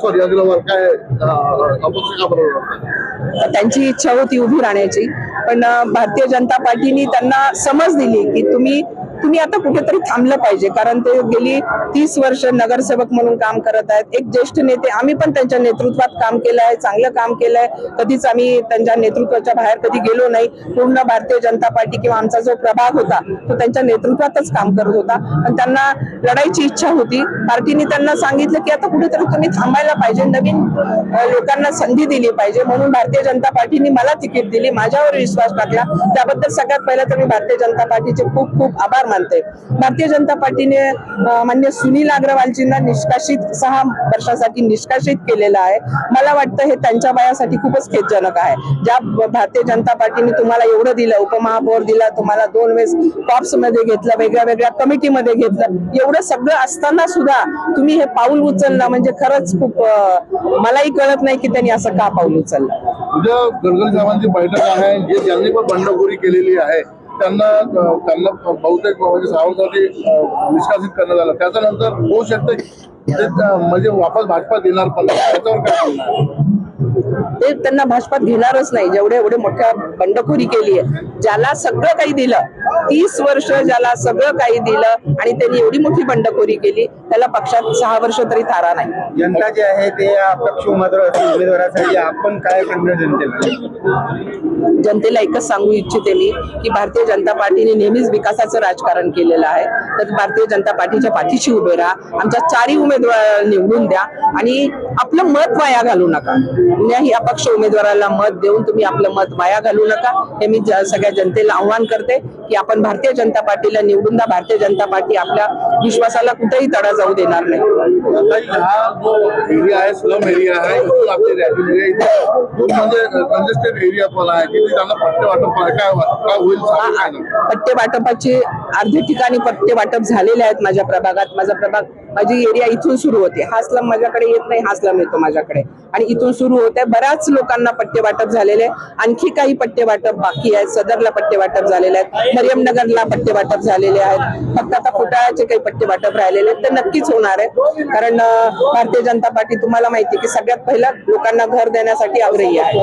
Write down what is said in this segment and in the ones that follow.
Sorry Agarwal काय अपक्ष का बरोबर? त्यांची इच्छा होती उभी राहण्याची, पण भारतीय जनता पार्टीने त्यांना समज दिली की तुम्ही आता कुठेतरी थांबलं पाहिजे, कारण ते गेली 30 वर्ष नगरसेवक म्हणून काम करत आहेत. एक ज्येष्ठ नेते, आम्ही पण त्यांच्या नेतृत्वात काम केलं आहे, चांगलं काम केलंय. कधीच आम्ही त्यांच्या नेतृत्वाच्या बाहेर कधी गेलो नाही. पूर्ण भारतीय जनता पार्टी किंवा आमचा जो प्रभाग होता तो त्यांच्या नेतृत्वातच काम करत होता. पण त्यांना लढायची इच्छा होती. पार्टीने त्यांना सांगितलं की आता कुठेतरी तुम्ही थांबायला पाहिजे, नवीन लोकांना संधी दिली पाहिजे. म्हणून भारतीय जनता पार्टीने मला तिकीट दिली, माझ्यावर विश्वास टाकला. त्याबद्दल सगळ्यात पहिला तर मी भारतीय जनता पार्टीचे खूप खूप आभार मानते. भारतीय जनता पार्टीने मान्य सुनील अग्रवालजींना निष्कासित 6 वर्षासाठी निष्कासित केलेलं आहे. मला वाटतं हे त्यांच्या वयासाठी खूपच खेदजनक आहे. ज्या भारतीय जनता पार्टीने तुम्हाला एवढं दिलं, उपमहापौर दिला, तुम्हाला 2 वेळेस कॉप्स मध्ये घेतलं, वेगळ्या वेगळ्या कमिटीमध्ये घेतलं, एवढं सगळं असताना सुद्धा तुम्ही हे पाऊल उचललं म्हणजे खरंच खूप, मलाही कळत नाही की त्यांनी असं का पाऊल उचललं. उद्या गडकरी साहेबांची बैठक आहे, जे ज्यांनी पण बंडखोरी केलेली आहे त्यांना बहुतेक म्हणजे सावरसाठी निष्कासित करण्यात आलं. त्याच्यानंतर होऊ शकतं म्हणजे वापस भाजपात येणार पण त्याच्यावर काय बोलणार? ते त्यांना भाजपात घेणारच नाही. एवढे मोठ्या बंडखोरी केली आहे, ज्याला सगळं काही दिलं, 30 वर्ष ज्याला सगळं काही दिलं आणि त्यांनी एवढी मोठी बंडखोरी केली, त्याला पक्षात 6 वर्ष तरी थारा नाही. जनता जे आहे ते अपक्ष उमेदवारासाठी आपण काय करणार जनतेला? जनतेला एकच सांगू इच्छिते मी की भारतीय जनता पार्टीने नेहमीच विकासाचं राजकारण केलेलं आहे. तर भारतीय जनता पार्टीच्या पाठीशी उभे राहा, आमच्या 4ही उमेदवार निवडून द्या आणि आपलं मत वाया घालू नका. कुण्याही अपक्ष उमेदवाराला मत देऊन तुम्ही आपलं मत वाया घालू नका. हे मी सगळ्या जनतेला आव्हान करते की आपण भारतीय जनता पार्टीला निवडून द्या. भारतीय जनता पार्टी आपल्या विश्वासाला कुठेही तडा जाऊ देणार नाही. हा जो एरिया आहे, स्लम एरिया आहे, म्हणजे कंजेस्टेड एरिया पण आहे, की त्यांना पट्टे वाटप काय होईल? पट्टे वाटपाचे अर्धे ठिकाणी पट्टे वाटप झालेले आहेत माझ्या प्रभागात. माझी एरिया इथून सुरू होते. हा स्लम माझ्याकडे येत नाही, हा स्लम येतो माझ्याकडे आणि इथून सुरू होते. बऱ्याच लोकांना पट्टे वाटप झालेले, आणखी काही पट्टे वाटप बाकी आहेत. सदरला पट्टे वाटप झालेले आहेत, मरियमनगरला पट्टे वाटप झालेले आहेत. फक्त आता फुटाळ्याचे काही पट्टे वाटप राहिलेले आहेत, ते नक्कीच होणार आहे. कारण भारतीय जनता पार्टी तुम्हाला माहिती की सगळ्यात पहिला लोकांना घर देण्यासाठी आग्रही आहे.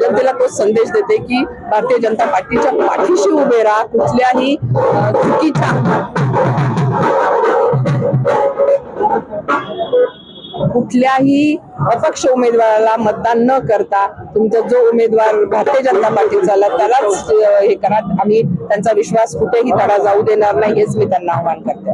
जनतेला तोच संदेश देते की भारतीय जनता पार्टीच्या पाठीशी उभे राहा. कुठल्याही कुठल्याही अपक्ष उमेदवाराला मतदान न करता तुमचा जो उमेदवार भारतीय जनता पार्टीचा त्यालाच हे करा. आम्ही त्यांचा विश्वास कुठेही तडा जाऊ देणार नाही, हेच मी त्यांना आवाहन करते.